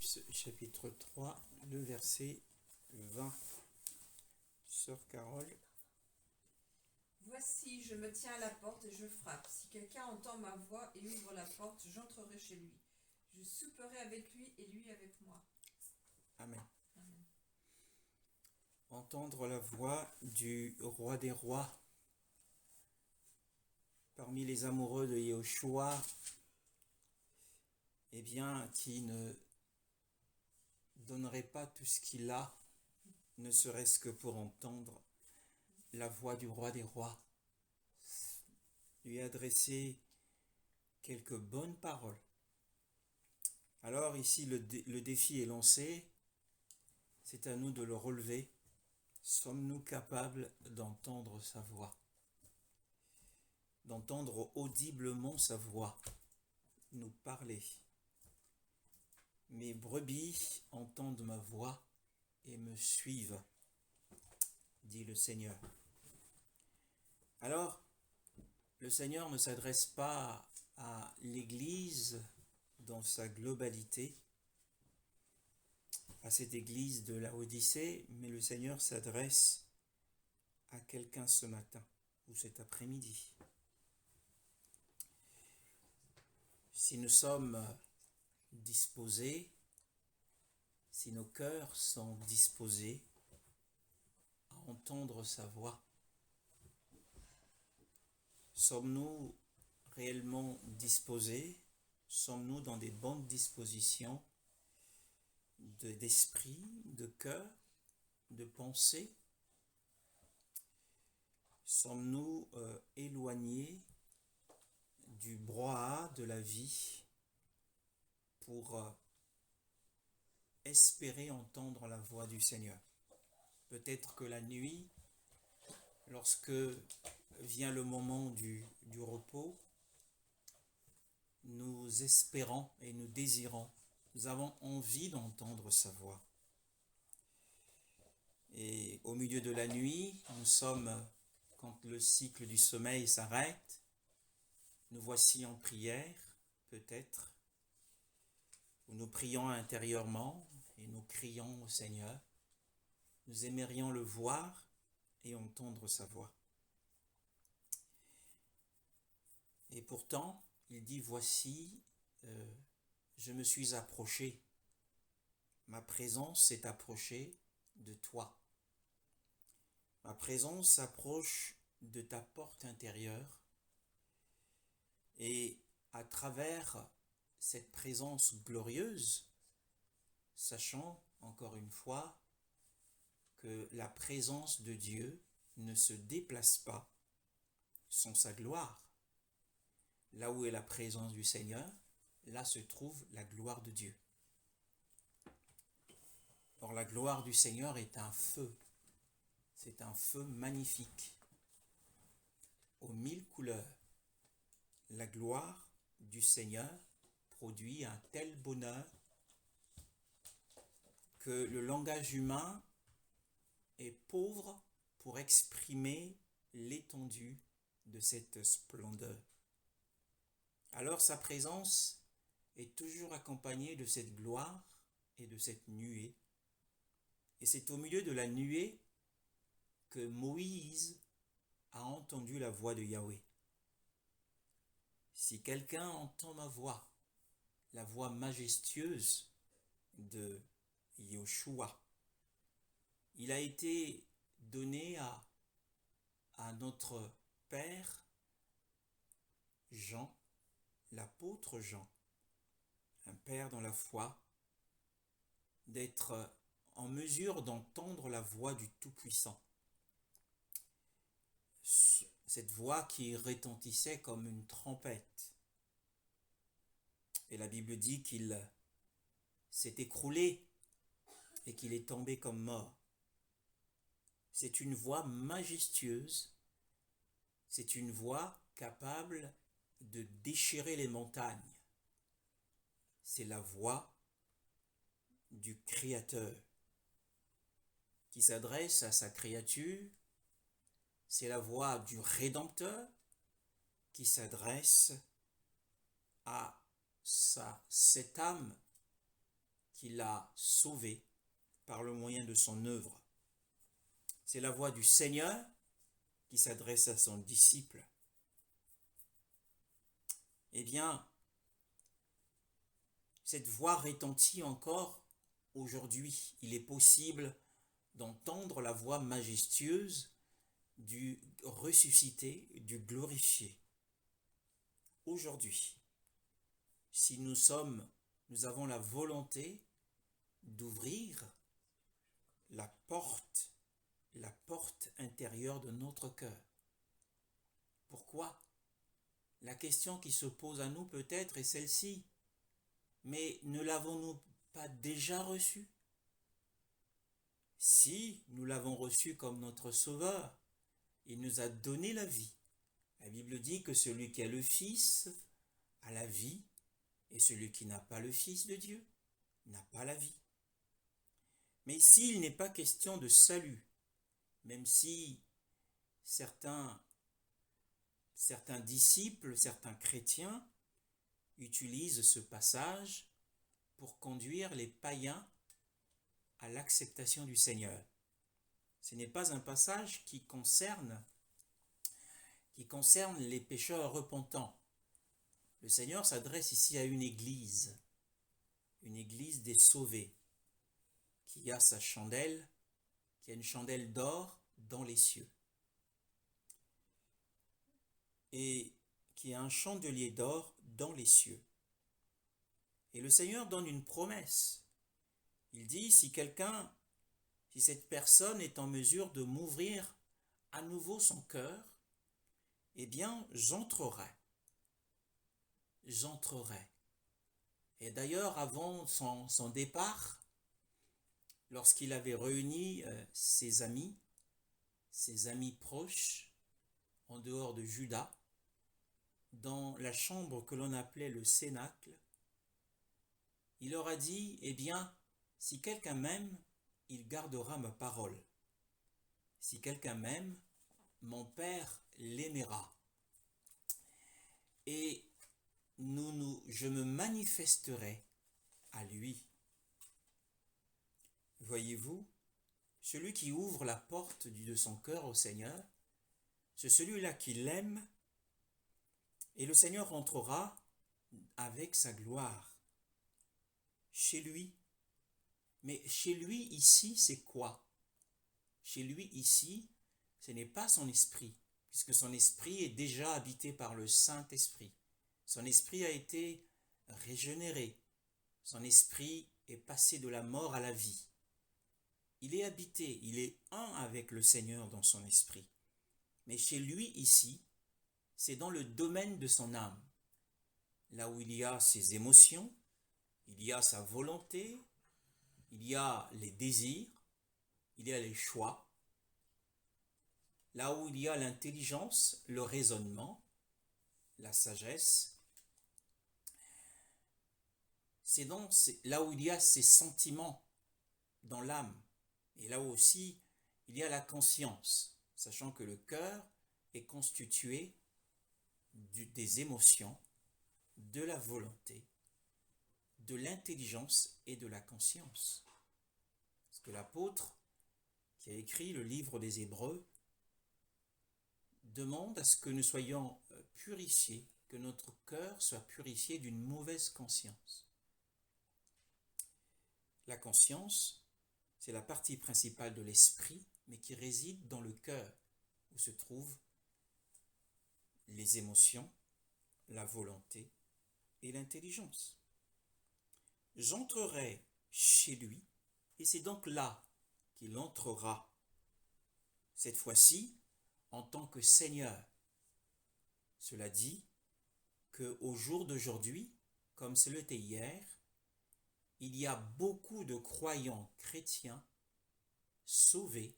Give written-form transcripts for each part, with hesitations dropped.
Apocalypse chapitre 3, le verset 20. Sœur Carole. Voici, je me tiens à la porte et je frappe. Si quelqu'un entend ma voix et ouvre la porte, j'entrerai chez lui. Je souperai avec lui et lui avec moi. Amen. Amen. Entendre la voix du roi des rois. Parmi les amoureux de Yahushua, eh bien, qui ne donnerait pas tout ce qu'il a, ne serait-ce que pour entendre la voix du roi des rois, lui adresser quelques bonnes paroles. Alors ici, le défi est lancé, c'est à nous de le relever. Sommes-nous capables d'entendre sa voix, d'entendre audiblement sa voix nous parler? Mes brebis entendent ma voix et me suivent, dit le Seigneur. Alors, le Seigneur ne s'adresse pas à l'Église dans sa globalité, à cette Église de la Odyssée, mais le Seigneur s'adresse à quelqu'un ce matin ou cet après-midi. Si nous sommes disposés, si nos cœurs sont disposés à entendre sa voix, sommes-nous réellement disposés? Sommes-nous dans des bonnes dispositions d'esprit, de cœur, de pensée? Sommes-nous éloignés du brouhaha de la vie pour espérer entendre la voix du Seigneur? Peut-être que la nuit, lorsque vient le moment du repos, nous espérons et nous désirons, nous avons envie d'entendre sa voix. Et au milieu de la nuit, nous sommes, quand le cycle du sommeil s'arrête, nous voici en prière, peut-être, où nous prions intérieurement et nous crions au Seigneur. Nous aimerions le voir et entendre sa voix. Et pourtant, il dit, voici, je me suis approché. Ma présence s'est approchée de toi. Ma présence s'approche de ta porte intérieure. Et à travers cette présence glorieuse, sachant encore une fois que la présence de Dieu ne se déplace pas sans sa gloire. Là où est la présence du Seigneur, là se trouve la gloire de Dieu. Or, la gloire du Seigneur est un feu. C'est un feu magnifique, aux 1000 couleurs. La gloire du Seigneur produit un tel bonheur que le langage humain est pauvre pour exprimer l'étendue de cette splendeur. Alors sa présence est toujours accompagnée de cette gloire et de cette nuée. Et c'est au milieu de la nuée que Moïse a entendu la voix de Yahweh. Si quelqu'un entend ma voix, la voix majestueuse de Yahushua, il a été donné à notre Père Jean, l'apôtre Jean, un père dans la foi, d'être en mesure d'entendre la voix du Tout-Puissant. Cette voix qui retentissait comme une trompette. Et la Bible dit qu'il s'est écroulé et qu'il est tombé comme mort. C'est une voix majestueuse, c'est une voix capable de déchirer les montagnes. C'est la voix du Créateur qui s'adresse à sa créature. C'est la voix du Rédempteur qui s'adresse à cette âme qui l'a sauvé par le moyen de son œuvre. C'est la voix du Seigneur qui s'adresse à son disciple. Eh bien, cette voix retentit encore aujourd'hui. Il est possible d'entendre la voix majestueuse du ressuscité, du glorifié. Aujourd'hui, si nous avons la volonté d'ouvrir la porte intérieure de notre cœur. Pourquoi? La question qui se pose à nous peut-être est celle-ci. Mais ne l'avons-nous pas déjà reçu? Si nous l'avons reçu comme notre Sauveur, il nous a donné la vie. La Bible dit que celui qui a le Fils a la vie, et celui qui n'a pas le Fils de Dieu n'a pas la vie. Mais ici, il n'est pas question de salut, même si certains disciples, certains chrétiens utilisent ce passage pour conduire les païens à l'acceptation du Seigneur. Ce n'est pas un passage qui concerne les pécheurs repentants. Le Seigneur s'adresse ici à une église des sauvés, qui a sa chandelle, qui a une chandelle d'or dans les cieux, et qui a un chandelier d'or dans les cieux. Et le Seigneur donne une promesse. Il dit, si cette personne est en mesure de m'ouvrir à nouveau son cœur, eh bien, j'entrerai. Et d'ailleurs, avant son départ, lorsqu'il avait réuni ses amis proches, en dehors de Juda, dans la chambre que l'on appelait le Cénacle, il leur a dit, eh bien, si quelqu'un m'aime, il gardera ma parole. Si quelqu'un m'aime, mon Père l'aimera. Et je me manifesterai à lui. Voyez-vous, celui qui ouvre la porte de son cœur au Seigneur, c'est celui-là qui l'aime, et le Seigneur entrera avec sa gloire chez lui. Mais chez lui ici, c'est quoi? Chez lui ici, ce n'est pas son esprit, puisque son esprit est déjà habité par le Saint-Esprit. Son esprit a été régénéré. Son esprit est passé de la mort à la vie. Il est habité, il est un avec le Seigneur dans son esprit. Mais chez lui ici, c'est dans le domaine de son âme, là où il y a ses émotions, il y a sa volonté, il y a les désirs, il y a les choix, là où il y a l'intelligence, le raisonnement, la sagesse. C'est là où il y a ses sentiments dans l'âme, et là aussi il y a la conscience, sachant que le cœur est constitué des émotions, de la volonté, de l'intelligence et de la conscience. Parce que l'apôtre qui a écrit le livre des Hébreux demande à ce que nous soyons purifiés, que notre cœur soit purifié d'une mauvaise conscience. La conscience, c'est la partie principale de l'esprit, mais qui réside dans le cœur, où se trouvent les émotions, la volonté et l'intelligence. J'entrerai chez lui, et c'est donc là qu'il entrera, cette fois-ci en tant que Seigneur. Cela dit qu'au jour d'aujourd'hui, comme ce l'était hier, il y a beaucoup de croyants chrétiens sauvés,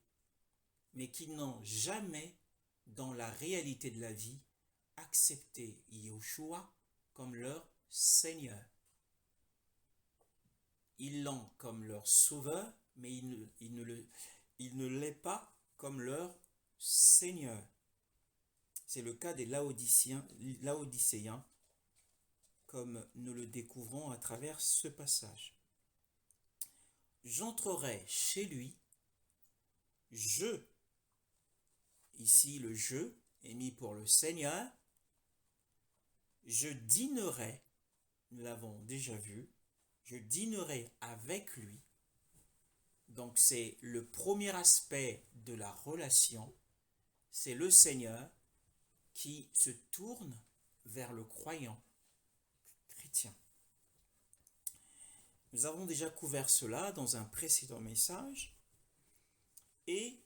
mais qui n'ont jamais, dans la réalité de la vie, accepté Yahushua comme leur Seigneur. Ils l'ont comme leur Sauveur, mais il ne l'est pas comme leur Seigneur. C'est le cas des Laodicéens, comme nous le découvrons à travers ce passage. j'entrerai chez lui, je, ici le je est mis pour le Seigneur, je dînerai, nous l'avons déjà vu, je dînerai avec lui. Donc c'est le premier aspect de la relation, c'est le Seigneur qui se tourne vers le croyant chrétien. Nous avons déjà couvert cela dans un précédent message et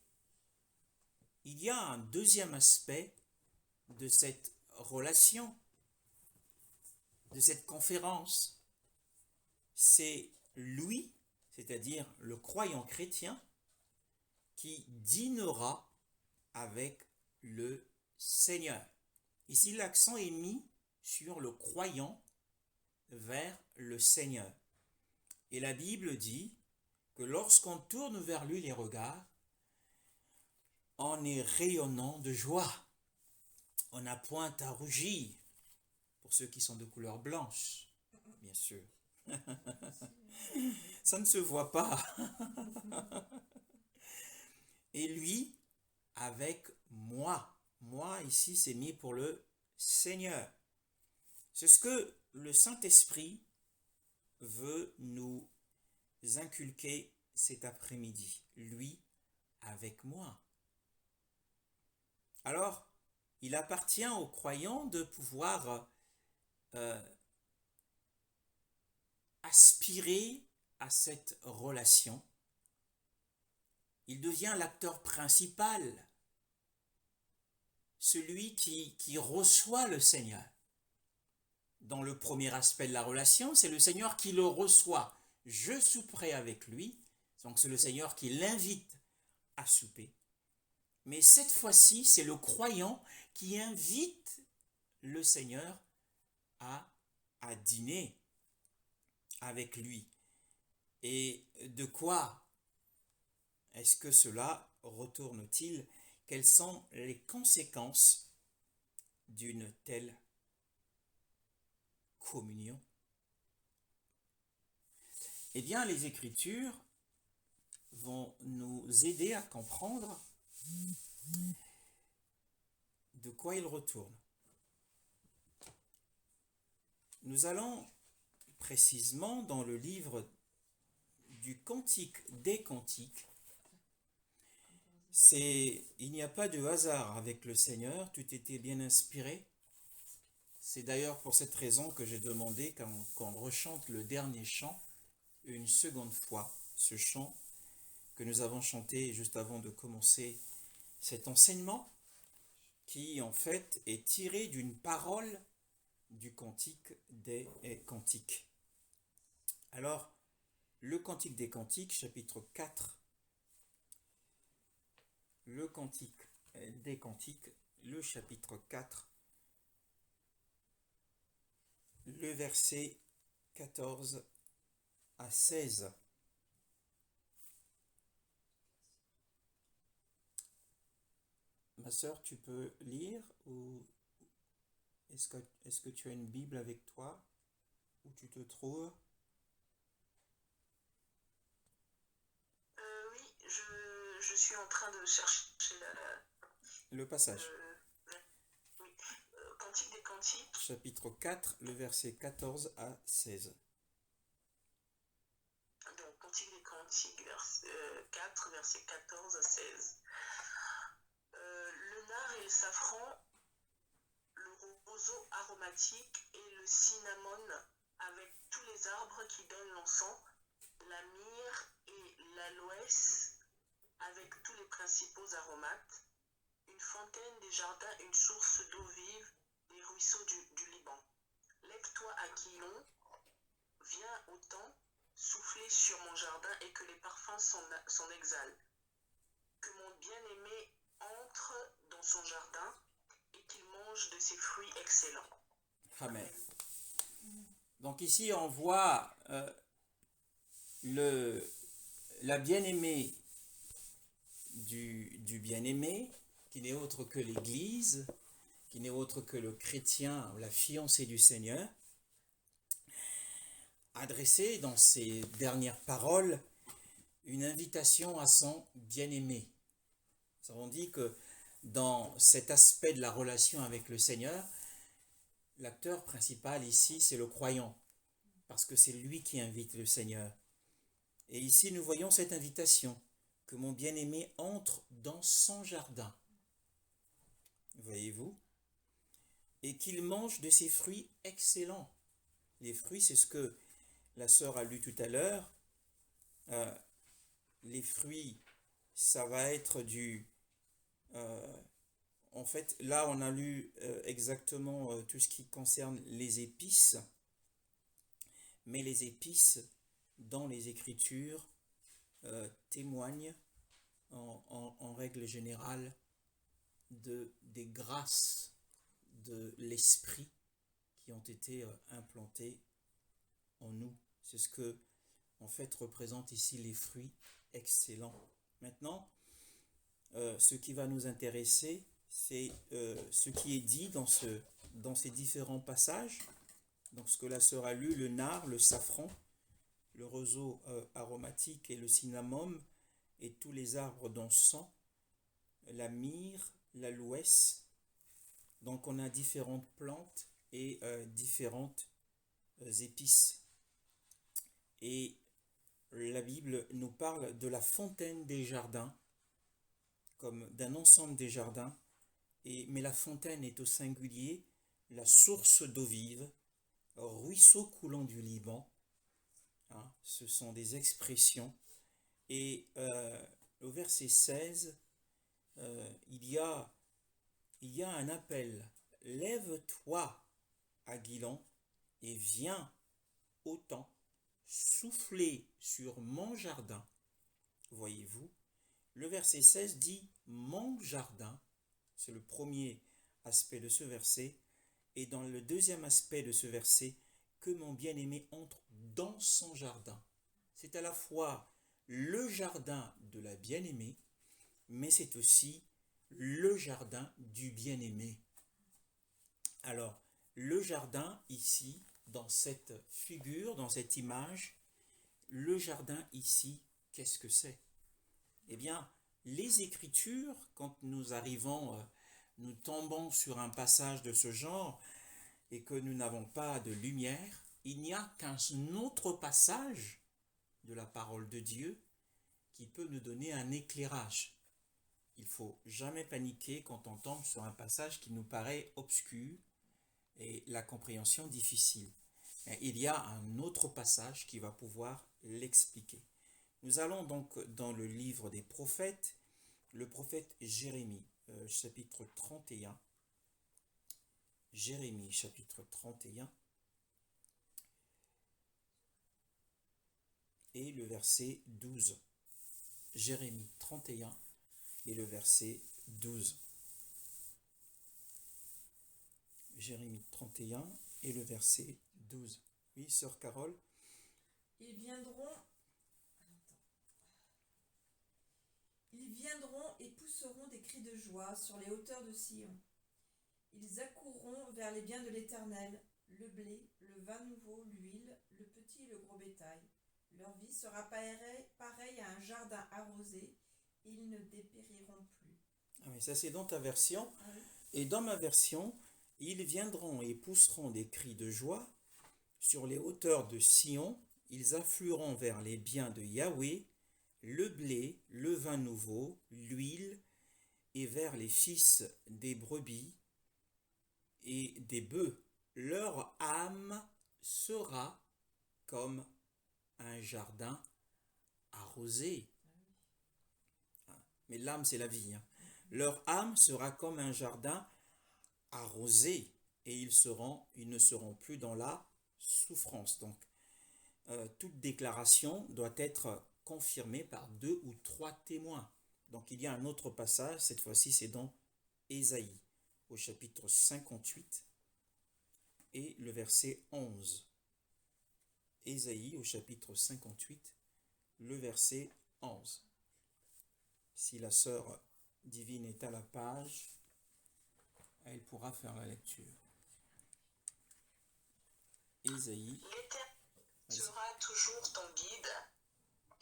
il y a un deuxième aspect de cette relation, de cette conférence. C'est lui, c'est-à-dire le croyant chrétien, qui dînera avec le Seigneur. Ici, l'accent est mis sur le croyant vers le Seigneur. Et la Bible dit que lorsqu'on tourne vers lui les regards, on est rayonnant de joie. On n'a point à rougir, pour ceux qui sont de couleur blanche, bien sûr. Ça ne se voit pas. Et lui, avec moi. Moi, ici, c'est mis pour le Seigneur. C'est ce que le Saint-Esprit veut nous inculquer cet après-midi. Lui, avec moi. Alors, il appartient aux croyants de pouvoir aspirer à cette relation. Il devient l'acteur principal, celui qui reçoit le Seigneur. Dans le premier aspect de la relation, c'est le Seigneur qui le reçoit. Je souperai avec lui, donc c'est le Seigneur qui l'invite à souper. Mais cette fois-ci, c'est le croyant qui invite le Seigneur à dîner avec lui. Et de quoi est-ce que cela retourne-t-il? Quelles sont les conséquences d'une telle communion? Eh bien, les Écritures vont nous aider à comprendre de quoi il retourne. Nous allons précisément dans le livre du Cantique des Cantiques. Il n'y a pas de hasard avec le Seigneur, tout était bien inspiré. C'est d'ailleurs pour cette raison que j'ai demandé qu'on rechante le dernier chant une seconde fois, ce chant que nous avons chanté juste avant de commencer cet enseignement, qui en fait est tiré d'une parole du Cantique des Cantiques. Alors, le Cantique des Cantiques, chapitre 4, le Cantique des Cantiques, le chapitre 4, le verset 14 à 16. Ma sœur, tu peux lire ou est-ce que tu as une Bible avec toi où tu te trouves? Oui, je suis en train de chercher le passage. Oui, Cantique des Cantiques. Chapitre 4, le verset 14 à 16. Donc, Cantique des Cantiques, 4, verset 14 à 16. Le nard et le safran, le roseau aromatique et le cinnamon avec tous les arbres qui donnent l'encens, la myrrhe et l'aloès avec tous les principaux aromates, une fontaine des jardins, une source d'eau vive, des ruisseaux du Liban. Lève-toi, Aquilon, viens au temps, souffler sur mon jardin et que les parfums s'en exhalent. Que mon bien-aimé entre dans son jardin et qu'il mange de ses fruits excellents. Amen. Donc ici on voit la bien-aimée du bien-aimé, qui n'est autre que l'Église, qui n'est autre que le chrétien, la fiancée du Seigneur, adressée dans ses dernières paroles une invitation à son bien-aimé. Nous avons dit que dans cet aspect de la relation avec le Seigneur, l'acteur principal ici, c'est le croyant, parce que c'est lui qui invite le Seigneur. Et ici, nous voyons cette invitation, que mon bien-aimé entre dans son jardin. Voyez-vous? Et qu'il mange de ses fruits excellents. Les fruits, c'est ce que la sœur a lu tout à l'heure. Les fruits, ça va être en fait, là, on a lu exactement tout ce qui concerne les épices. Mais les épices, dans les Écritures, témoignent en règle générale des grâces de l'esprit qui ont été implantées en nous. C'est ce que, en fait, représentent ici les fruits excellents. Maintenant, ce qui va nous intéresser, c'est ce qui est dit dans ces différents passages. Donc, ce que la sœur a lu, le nard, le safran, le roseau aromatique et le cinnamome, et tous les arbres d'encens, la myrrhe, l'aloès. Donc, on a différentes plantes et différentes épices. Et la Bible nous parle de la fontaine des jardins, comme d'un ensemble des jardins, mais la fontaine est au singulier, la source d'eau vive, ruisseau coulant du Liban. Hein, ce sont des expressions. Et au verset 16, il y a un appel. Lève-toi, Aguilon, et viens au temps, souffler sur mon jardin. Voyez-vous, le verset 16 dit mon jardin, c'est le premier aspect de ce verset, et dans le deuxième aspect de ce verset, que mon bien-aimé entre dans son jardin. C'est à la fois le jardin de la bien-aimée, mais c'est aussi le jardin du bien-aimé. Alors, le jardin ici, dans cette figure, dans cette image, le jardin ici, qu'est-ce que c'est? Eh bien, les Écritures, quand nous arrivons, nous tombons sur un passage de ce genre et que nous n'avons pas de lumière, il n'y a qu'un autre passage de la parole de Dieu qui peut nous donner un éclairage. Il ne faut jamais paniquer quand on tombe sur un passage qui nous paraît obscur et la compréhension difficile. Il y a un autre passage qui va pouvoir l'expliquer. Nous allons donc dans le livre des prophètes, le prophète Jérémie, chapitre 31. Jérémie, chapitre 31. Et le verset 12. Jérémie 31 et le verset 12. Jérémie 31 et le verset 12. Oui, sœur Carole. Ils viendront et pousseront des cris de joie sur les hauteurs de Sion. Ils accourront vers les biens de l'Éternel, le blé, le vin nouveau, l'huile, le petit et le gros bétail. Leur vie sera pareille à un jardin arrosé, ils ne dépériront plus. Ah oui, ça c'est dans ta version. Ah oui. Et dans ma version, ils viendront et pousseront des cris de joie sur les hauteurs de Sion, ils afflueront vers les biens de Yahweh, le blé, le vin nouveau, l'huile, et vers les fils des brebis et des bœufs. Leur âme sera comme un jardin arrosé. Mais l'âme, c'est la vie. Hein. Leur âme sera comme un jardin arrosé et ils ne seront plus dans la souffrance. Donc, toute déclaration doit être confirmée par 2 ou 3 témoins. Donc, il y a un autre passage, cette fois-ci, c'est dans Ésaïe, au chapitre 58 et le verset 11. Ésaïe, au chapitre 58, le verset 11. Si la sœur divine est à la page, elle pourra faire la lecture. Ésaïe. L'Éternel sera toujours ton guide.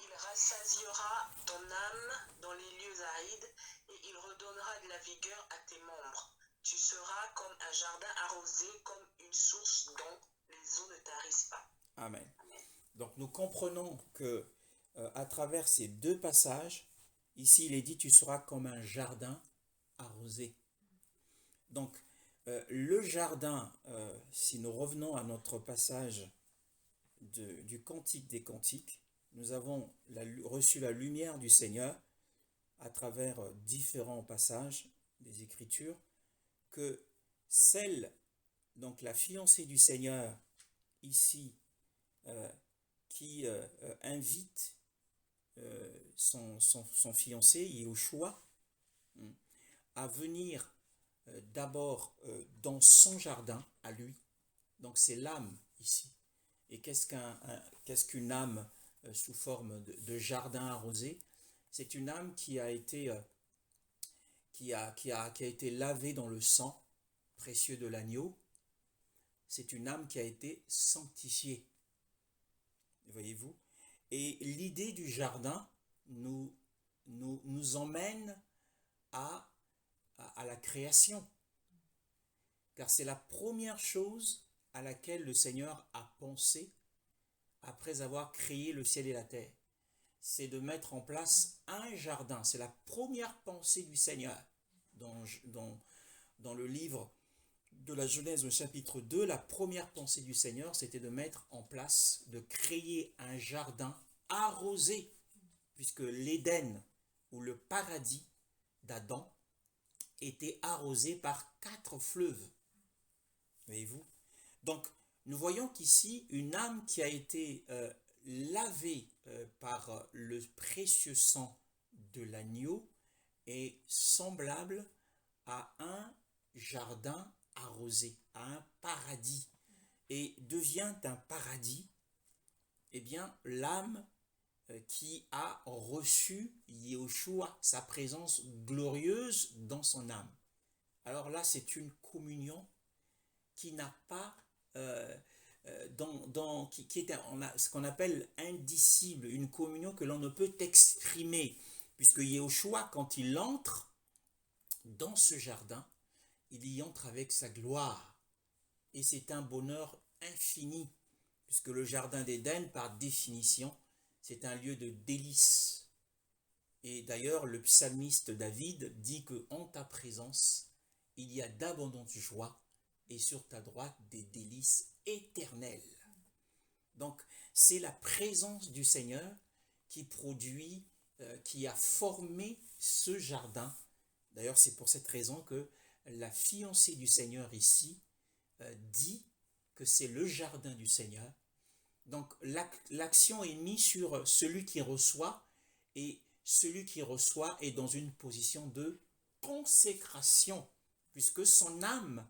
Il rassasiera ton âme dans les lieux arides et il redonnera de la vigueur à tes membres. Tu seras comme un jardin arrosé, comme une source dont les eaux ne tarissent pas. Amen. Amen. Donc nous comprenons que à travers ces deux passages, ici il est dit tu seras comme un jardin arrosé. Donc le jardin, si nous revenons à notre passage du Cantique des Cantiques, nous avons reçu la lumière du Seigneur à travers différents passages des Écritures, que donc la fiancée du Seigneur ici, qui invite son fiancé, Yahushua, à venir d'abord dans son jardin à lui. Donc c'est l'âme ici. Et qu'est-ce qu'une âme sous forme de jardin arrosé? C'est une âme qui a été lavée dans le sang précieux de l'agneau. C'est une âme qui a été sanctifiée. Voyez-vous? Et l'idée du jardin nous emmène à la création. Car c'est la première chose à laquelle le Seigneur a pensé après avoir créé le ciel et la terre. C'est de mettre en place un jardin. C'est la première pensée du Seigneur. Dans le livre de la Genèse au chapitre 2, la première pensée du Seigneur, c'était de mettre en place, de créer un jardin arrosé, puisque l'Éden ou le paradis d'Adam était arrosé par 4 fleuves. Voyez-vous? Donc, nous voyons qu'ici, une âme qui a été lavée par le précieux sang de l'agneau est semblable à un jardin arrosé, à un paradis, et devient un paradis, eh bien, l'âme qui a reçu Yahushua, sa présence glorieuse dans son âme. Alors là, c'est une communion qui n'a pas, qui est ce qu'on appelle indicible, une communion que l'on ne peut exprimer, puisque Yahushua, quand il entre dans ce jardin, il y entre avec sa gloire, et c'est un bonheur infini, puisque le jardin d'Éden, par définition, c'est un lieu de délices. Et d'ailleurs, le psalmiste David dit que en ta présence, il y a d'abondantes joies, et sur ta droite des délices éternelles. Donc, c'est la présence du Seigneur qui produit, qui a formé ce jardin. D'ailleurs, c'est pour cette raison que la fiancée du Seigneur ici dit que c'est le jardin du Seigneur. Donc, l'action est mise sur celui qui reçoit, et celui qui reçoit est dans une position de consécration, puisque son âme,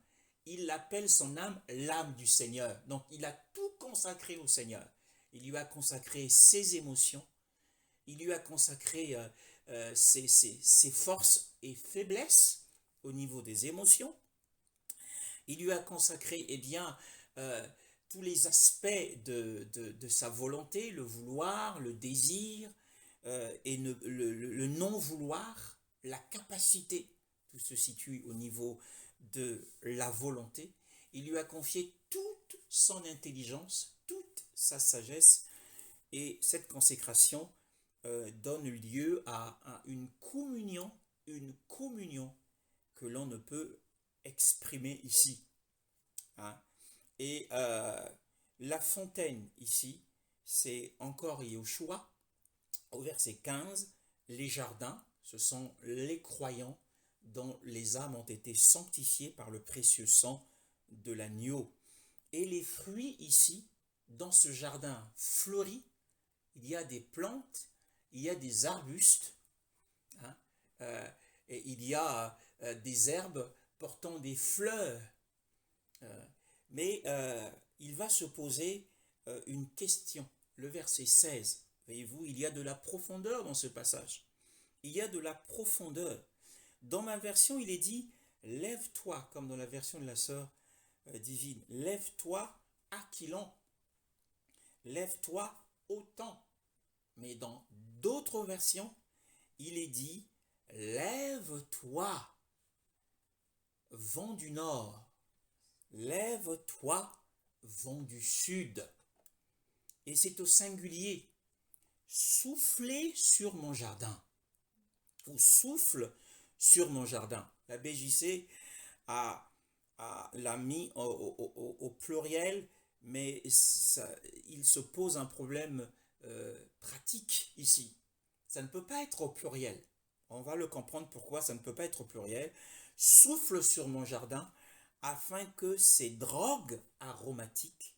il appelle son âme l'âme du Seigneur. Donc, il a tout consacré au Seigneur. Il lui a consacré ses émotions, il lui a consacré ses forces et faiblesses au niveau des émotions. Il lui a consacré, eh bien, tous les aspects de sa volonté, le vouloir, le désir, et le non-vouloir, la capacité. Tout se situe au niveau de la volonté. Il lui a confié toute son intelligence, toute sa sagesse, et cette consécration donne lieu à une communion que l'on ne peut exprimer ici. Hein? Et la fontaine ici, c'est encore Yahushua. Au verset 15, les jardins, ce sont les croyants dont les âmes ont été sanctifiées par le précieux sang de l'agneau. Et les fruits ici, dans ce jardin fleuri, il y a des plantes, il y a des arbustes, hein, et il y a des herbes portant des fleurs. Mais il va se poser une question. Le verset 16, voyez-vous, il y a de la profondeur dans ce passage. Il y a de la profondeur. Dans ma version, il est dit « Lève-toi », comme dans la version de la sœur divine. « Lève-toi, Aquilon. Lève-toi autant ». Mais dans d'autres versions, il est dit « Lève-toi, vent du nord, lève-toi, vent du sud. » Et c'est au singulier. Soufflez sur mon jardin. Ou souffle sur mon jardin. La BJC l'a mis au pluriel, mais il se pose un problème pratique ici. Ça ne peut pas être au pluriel. On va le comprendre pourquoi ça ne peut pas être au pluriel. Souffle sur mon jardin afin que ces drogues aromatiques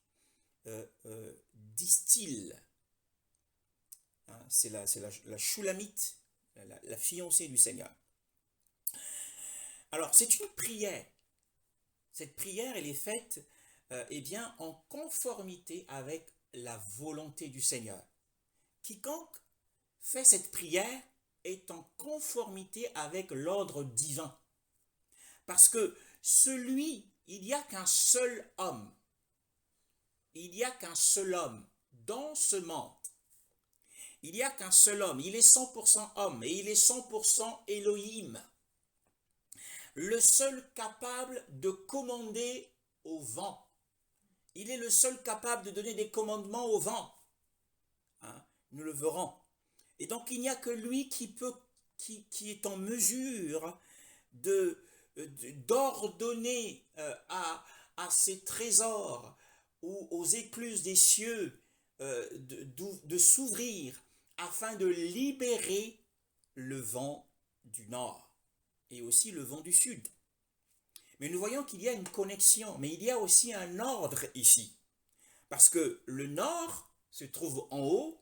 distillent. Hein, c'est la Shulamite, la fiancée du Seigneur. Alors, c'est une prière. Cette prière, elle est faite en conformité avec la volonté du Seigneur. Quiconque fait cette prière est en conformité avec l'ordre divin. Parce que il n'y a qu'un seul homme. Il n'y a qu'un seul homme dans ce monde. Il n'y a qu'un seul homme. Il est 100% homme et il est 100% Elohim. Le seul capable de commander au vent. Il est le seul capable de donner des commandements au vent. Hein, nous le verrons. Et donc il n'y a que lui qui est en mesure d'ordonner à ses trésors ou aux écluses des cieux de s'ouvrir afin de libérer le vent du nord et aussi le vent du sud. Mais nous voyons qu'il y a une connexion, mais il y a aussi un ordre ici. Parce que le nord se trouve en haut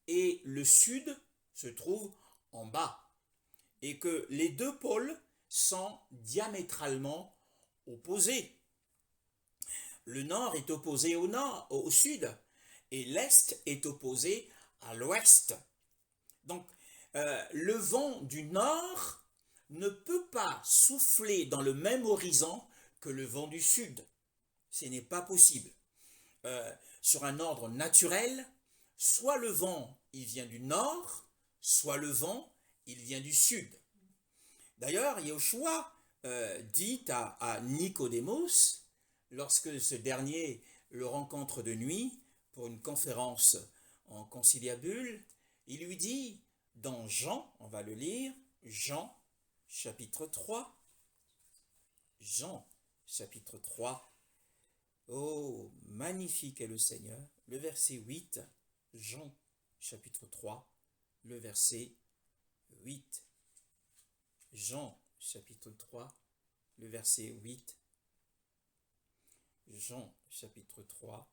et le sud se trouve en bas. Et que les deux pôles sont diamétralement opposés. Le nord est opposé au sud, et l'est est opposé à l'ouest. Donc, le vent du nord ne peut pas souffler dans le même horizon que le vent du sud. Ce n'est pas possible. Sur un ordre naturel, soit le vent, il vient du nord, soit le vent, il vient du sud. D'ailleurs, Yeshua dit à Nicodémos, lorsque ce dernier le rencontre de nuit pour une conférence en conciliabule, il lui dit, dans Jean, on va le lire, Jean chapitre 3, Jean chapitre 3, oh, magnifique est le Seigneur, le verset 8, Jean chapitre 3, le verset 8. Jean chapitre 3, le verset 8. Jean chapitre 3,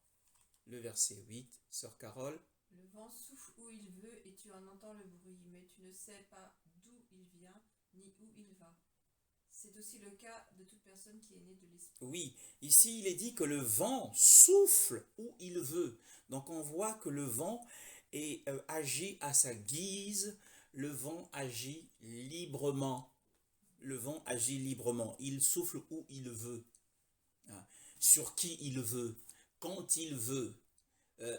le verset 8. Sœur Carole. Le vent souffle où il veut et tu en entends le bruit, mais tu ne sais pas d'où il vient ni où il va. C'est aussi le cas de toute personne qui est née de l'esprit. Oui, ici il est dit que le vent souffle où il veut. Donc on voit que le vent agit à sa guise, le vent agit librement. Le vent agit librement, il souffle où il veut, sur qui il veut, quand il veut,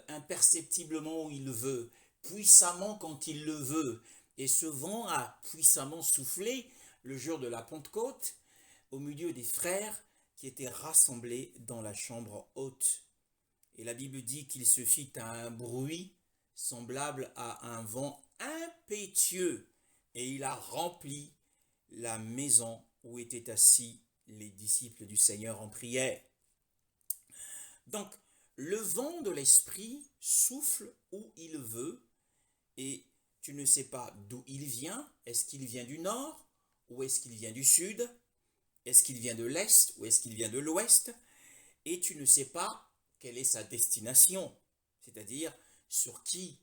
imperceptiblement où il veut, puissamment quand il le veut. Et ce vent a puissamment soufflé le jour de la Pentecôte au milieu des frères qui étaient rassemblés dans la chambre haute. Et la Bible dit qu'il se fit un bruit semblable à un vent impétueux et il a rempli la maison où étaient assis les disciples du Seigneur en prière. Donc, le vent de l'esprit souffle où il veut et tu ne sais pas d'où il vient. Est-ce qu'il vient du nord ou est-ce qu'il vient du sud? Est-ce qu'il vient de l'est ou est-ce qu'il vient de l'ouest? Et tu ne sais pas quelle est sa destination, c'est-à-dire sur qui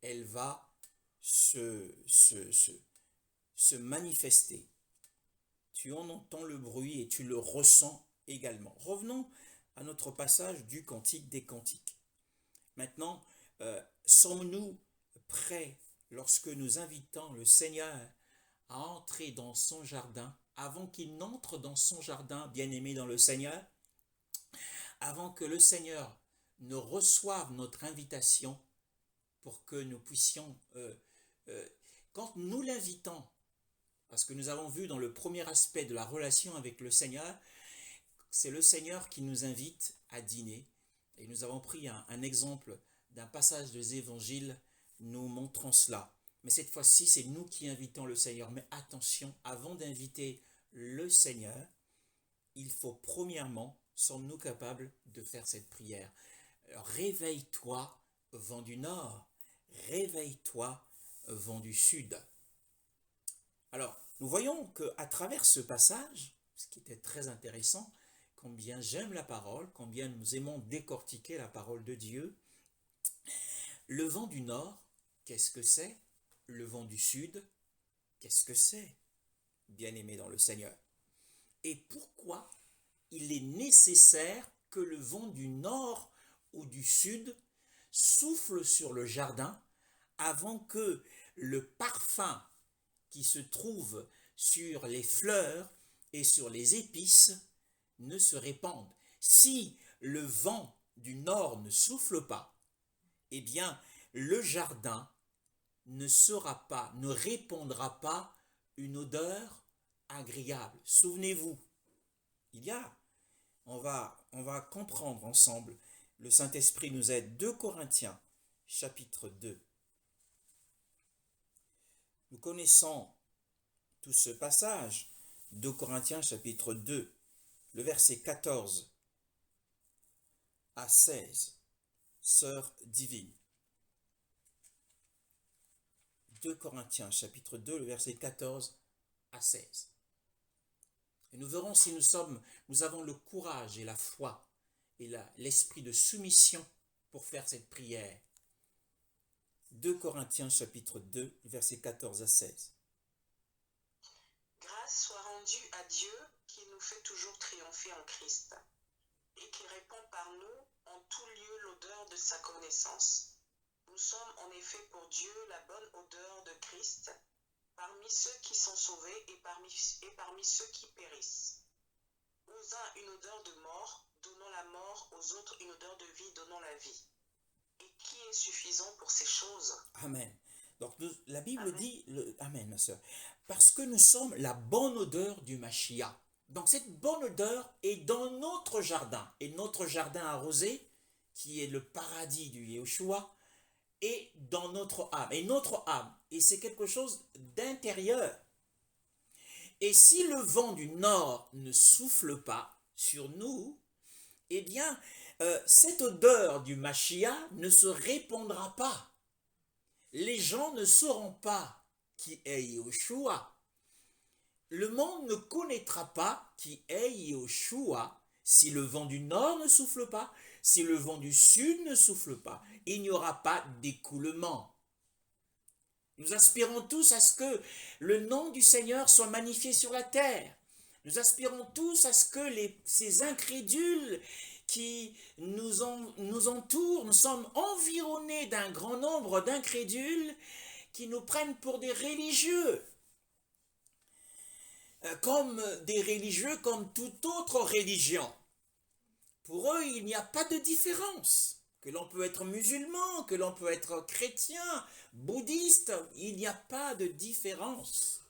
elle va se manifester. Tu en entends le bruit et tu le ressens également. Revenons à notre passage du Cantique des Cantiques. Maintenant, sommes-nous prêts lorsque nous invitons le Seigneur à entrer dans son jardin, avant qu'il n'entre dans son jardin, bien-aimé dans le Seigneur, avant que le Seigneur ne reçoive notre invitation pour que nous puissions quand nous l'invitons, parce que nous avons vu dans le premier aspect de la relation avec le Seigneur, c'est le Seigneur qui nous invite à dîner. Et nous avons pris un exemple d'un passage des évangiles nous montrant cela. Mais cette fois-ci, c'est nous qui invitons le Seigneur. Mais attention, avant d'inviter le Seigneur, il faut premièrement, sommes-nous capables de faire cette prière? Réveille-toi, vent du nord. Réveille-toi, vent du sud. Alors, nous voyons qu'à travers ce passage, ce qui était très intéressant, combien j'aime la parole, combien nous aimons décortiquer la parole de Dieu. Le vent du nord, qu'est-ce que c'est? Le vent du sud, qu'est-ce que c'est? Bien-aimé dans le Seigneur. Et pourquoi il est nécessaire que le vent du nord ou du sud souffle sur le jardin avant que le parfum qui se trouve sur les fleurs et sur les épices ne se répande? Si le vent du nord ne souffle pas, eh bien, le jardin ne répandra pas une odeur agréable. Souvenez-vous, on va comprendre ensemble, le Saint-Esprit nous aide. 2 Corinthiens, chapitre 2. Nous connaissons tout ce passage, 2 Corinthiens, chapitre 2, le verset 14 à 16, sœur divine. 2 Corinthiens, chapitre 2, le verset 14 à 16. Et nous verrons si nous avons le courage et la foi et l'esprit de soumission pour faire cette prière. 2 Corinthiens, chapitre 2, verset 14 à 16. Grâce soit rendue à Dieu qui nous fait toujours triompher en Christ et qui répand par nous en tout lieu l'odeur de sa connaissance. Nous sommes en effet pour Dieu la bonne odeur de Christ parmi ceux qui sont sauvés et parmi ceux qui périssent. Aux uns une odeur de mort, donnant la mort, aux autres une odeur de vie, donnant la vie. Et qui est suffisant pour ces choses? Amen. Donc la Bible Amen. dit, Amen ma soeur, parce que nous sommes la bonne odeur du Mashiach. Donc cette bonne odeur est dans notre jardin, et notre jardin arrosé, qui est le paradis du Yeshua, est dans notre âme. Et notre âme, et c'est quelque chose d'intérieur. Et si le vent du nord ne souffle pas sur nous, eh bien, cette odeur du Mashiach ne se répandra pas. Les gens ne sauront pas qui est Yeshua. Le monde ne connaîtra pas qui est Yeshua si le vent du nord ne souffle pas, si le vent du sud ne souffle pas. Il n'y aura pas d'écoulement. Nous aspirons tous à ce que le nom du Seigneur soit magnifié sur la terre. Nous aspirons tous à ce que ces incrédules qui nous entourent, nous sommes environnés d'un grand nombre d'incrédules qui nous prennent pour des religieux. Comme des religieux comme toute autre religion. Pour eux, il n'y a pas de différence. Que l'on peut être musulman, que l'on peut être chrétien, bouddhiste, il n'y a pas de différence.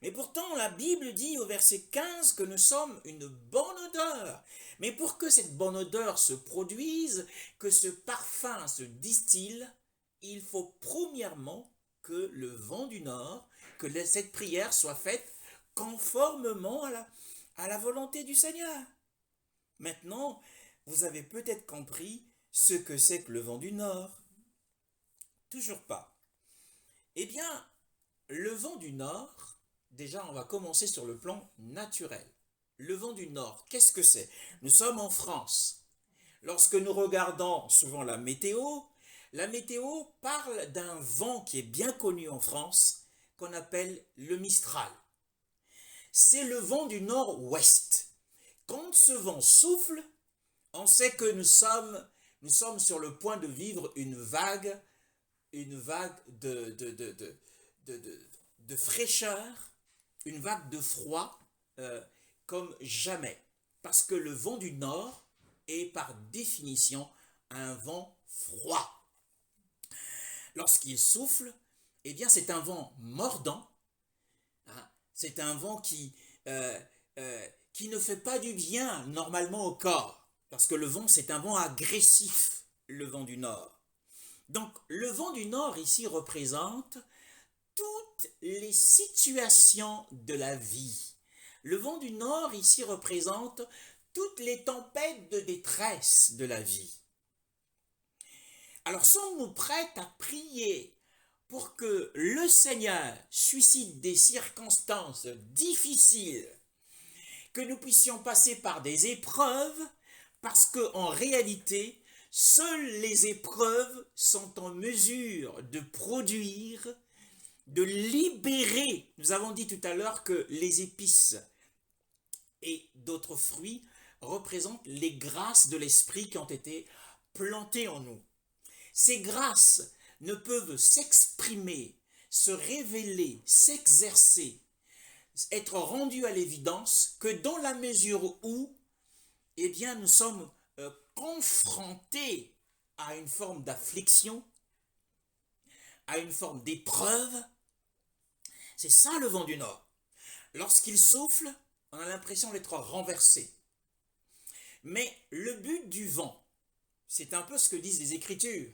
Mais pourtant, la Bible dit au verset 15 que nous sommes une bonne odeur. Mais pour que cette bonne odeur se produise, que ce parfum se distille, il faut premièrement que le vent du nord, que cette prière soit faite conformément à la volonté du Seigneur. Maintenant, vous avez peut-être compris ce que c'est que le vent du nord. Toujours pas. Eh bien, le vent du nord, déjà on va commencer sur le plan naturel. Le vent du nord, qu'est-ce que c'est? Nous sommes en France. Lorsque nous regardons souvent la météo parle d'un vent qui est bien connu en France, qu'on appelle le Mistral. C'est le vent du nord-ouest. Quand ce vent souffle, on sait que nous sommes sur le point de vivre une vague de fraîcheur, une vague de froid comme jamais. Parce que le vent du nord est par définition un vent froid. Lorsqu'il souffle, eh bien c'est un vent mordant, hein, c'est un vent qui ne fait pas du bien normalement au corps, parce que le vent c'est un vent agressif, le vent du nord. Donc le vent du nord ici représente toutes les situations de la vie. Le vent du nord ici représente toutes les tempêtes de détresse de la vie. Alors sommes-nous prêts à prier pour que le Seigneur suscite des circonstances difficiles, que nous puissions passer par des épreuves, parce qu'en réalité, seules les épreuves sont en mesure de produire, de libérer. Nous avons dit tout à l'heure que les épices et d'autres fruits représentent les grâces de l'esprit qui ont été plantées en nous. Ces grâces ne peuvent s'exprimer, se révéler, s'exercer, être rendues à l'évidence que dans la mesure où, eh bien, nous sommes confrontés à une forme d'affliction, à une forme d'épreuve. C'est ça le vent du nord. Lorsqu'il souffle, on a l'impression d'être renversé. Mais le but du vent, c'est un peu ce que disent les Écritures.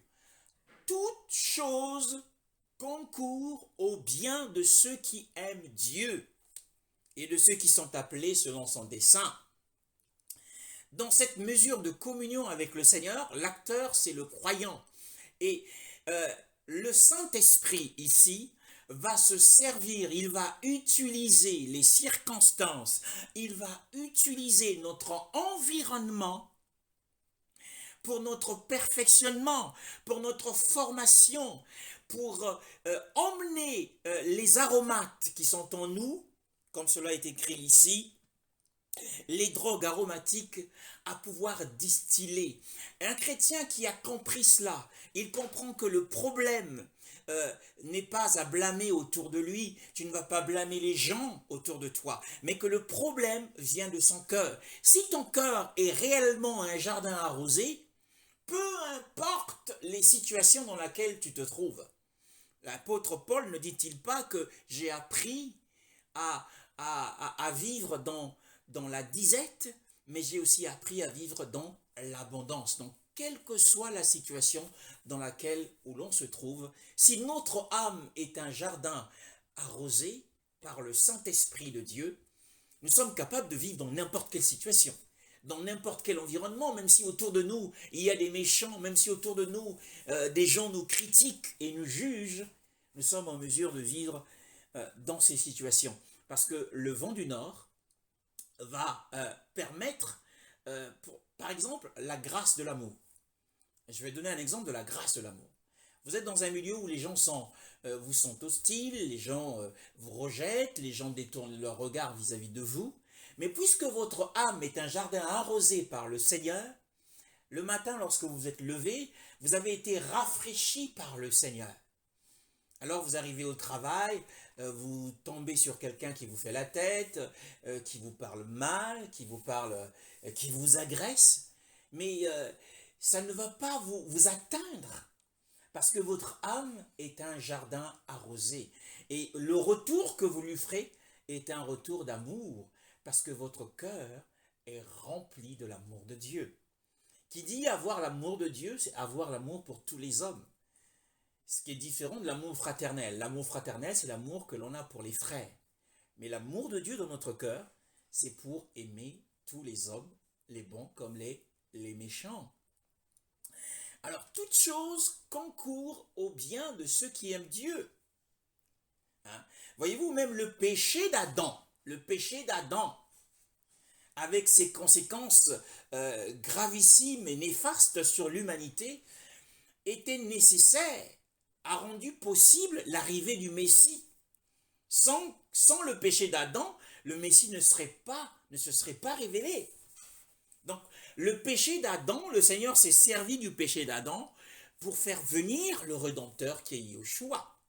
Toute chose concourt au bien de ceux qui aiment Dieu et de ceux qui sont appelés selon son dessein. Dans cette mesure de communion avec le Seigneur, l'acteur, c'est le croyant. Et le Saint-Esprit, ici, va se servir, il va utiliser les circonstances, il va utiliser notre environnement pour notre perfectionnement, pour notre formation, pour emmener les aromates qui sont en nous, comme cela est écrit ici, les drogues aromatiques à pouvoir distiller. Un chrétien qui a compris cela, il comprend que le problème n'est pas à blâmer autour de lui, tu ne vas pas blâmer les gens autour de toi, mais que le problème vient de son cœur. Si ton cœur est réellement un jardin arrosé, peu importe les situations dans lesquelles tu te trouves. L'apôtre Paul ne dit-il pas que j'ai appris à vivre dans la disette, mais j'ai aussi appris à vivre dans l'abondance. Donc, quelle que soit la situation dans laquelle où l'on se trouve, si notre âme est un jardin arrosé par le Saint-Esprit de Dieu, nous sommes capables de vivre dans n'importe quelle situation, dans n'importe quel environnement, même si autour de nous il y a des méchants, même si autour de nous des gens nous critiquent et nous jugent, nous sommes en mesure de vivre dans ces situations. Parce que le vent du Nord va permettre, par exemple, la grâce de l'amour. Je vais donner un exemple de la grâce de l'amour. Vous êtes dans un milieu où les gens vous sont hostiles, les gens vous rejettent, les gens détournent leur regard vis-à-vis de vous. Mais puisque votre âme est un jardin arrosé par le Seigneur, le matin, lorsque vous vous êtes levé, vous avez été rafraîchi par le Seigneur. Alors vous arrivez au travail, vous tombez sur quelqu'un qui vous fait la tête, qui vous parle mal, qui vous agresse, mais ça ne va pas vous atteindre, parce que votre âme est un jardin arrosé. Et le retour que vous lui ferez est un retour d'amour, parce que votre cœur est rempli de l'amour de Dieu. Qui dit avoir l'amour de Dieu, c'est avoir l'amour pour tous les hommes. Ce qui est différent de l'amour fraternel. L'amour fraternel, c'est l'amour que l'on a pour les frères. Mais l'amour de Dieu dans notre cœur, c'est pour aimer tous les hommes, les bons comme les méchants. Alors, toute chose concourt au bien de ceux qui aiment Dieu. Hein? Voyez-vous, même le péché d'Adam, avec ses conséquences gravissimes et néfastes sur l'humanité, était nécessaire, a rendu possible l'arrivée du Messie. Sans le péché d'Adam, le Messie ne se serait pas révélé. Donc, le péché d'Adam, le Seigneur s'est servi du péché d'Adam pour faire venir le Rédempteur qui est Yeshua.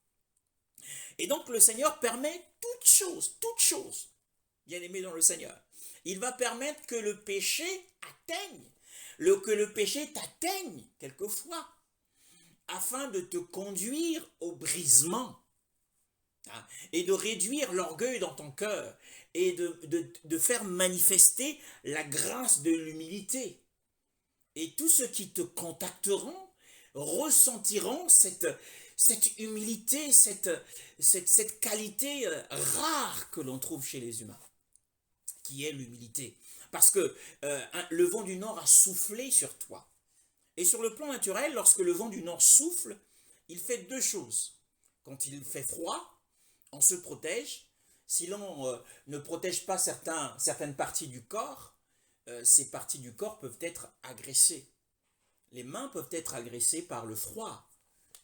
Et donc, le Seigneur permet toute chose, bien aimé dans le Seigneur. Il va permettre que le péché atteigne, que le péché t'atteigne quelquefois, afin de te conduire au brisement, hein, et de réduire l'orgueil dans ton cœur et de faire manifester la grâce de l'humilité. Et tous ceux qui te contacteront ressentiront cette humilité, cette qualité rare que l'on trouve chez les humains, qui est l'humilité. Parce que le vent du nord a soufflé sur toi. Et sur le plan naturel, lorsque le vent du nord souffle, il fait deux choses. Quand il fait froid, on se protège. Si l'on ne protège pas certaines parties du corps, ces parties du corps peuvent être agressées. Les mains peuvent être agressées par le froid.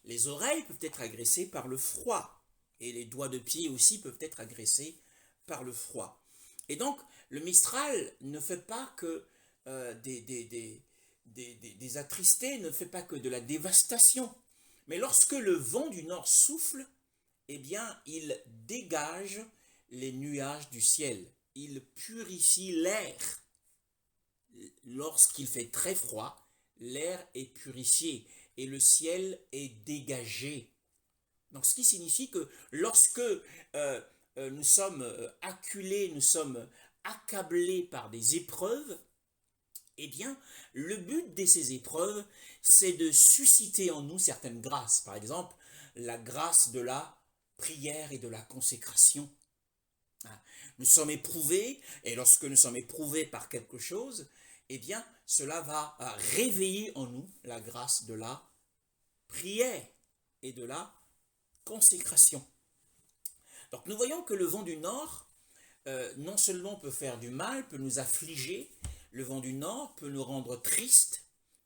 Les oreilles peuvent être agressées par le froid. Et les doigts de pied aussi peuvent être agressés par le froid. Et donc, le Mistral ne fait pas que des attristés, ne fait pas que de la dévastation. Mais lorsque le vent du nord souffle, eh bien, il dégage les nuages du ciel. Il purifie l'air. Lorsqu'il fait très froid, l'air est purifié et le ciel est dégagé. Donc, ce qui signifie que lorsque nous sommes acculés, nous sommes accablés par des épreuves, eh bien, le but de ces épreuves, c'est de susciter en nous certaines grâces. Par exemple, la grâce de la prière et de la consécration. Nous sommes éprouvés, et lorsque nous sommes éprouvés par quelque chose, eh bien, cela va réveiller en nous la grâce de la prière et de la consécration. Donc, nous voyons que le vent du nord, non seulement peut faire du mal, peut nous affliger, le vent du nord peut nous rendre tristes,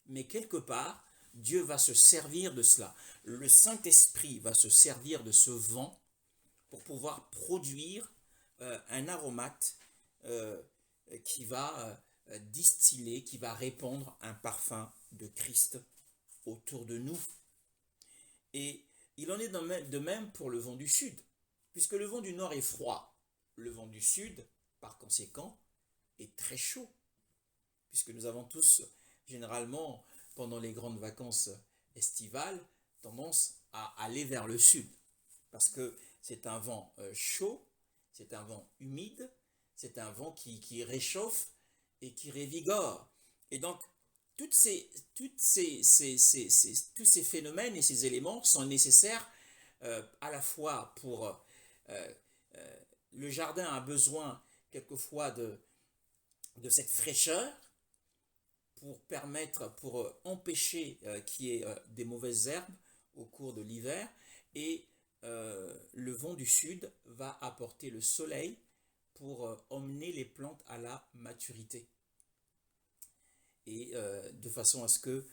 mais quelque part, Dieu va se servir de cela. Le Saint-Esprit va se servir de ce vent pour pouvoir produire un aromate qui va distiller, qui va répandre un parfum de Christ autour de nous. Et il en est de même pour le vent du sud, puisque le vent du nord est froid. Le vent du sud, par conséquent, est très chaud, puisque nous avons tous, généralement, pendant les grandes vacances estivales, tendance à aller vers le sud, parce que c'est un vent chaud, c'est un vent humide, c'est un vent qui réchauffe et qui révigore. Et donc, tous ces phénomènes et ces éléments sont nécessaires à la fois pour... le jardin a besoin quelquefois de cette fraîcheur pour empêcher qu'il y ait des mauvaises herbes au cours de l'hiver, et le vent du sud va apporter le soleil pour emmener les plantes à la maturité, et de façon à ce que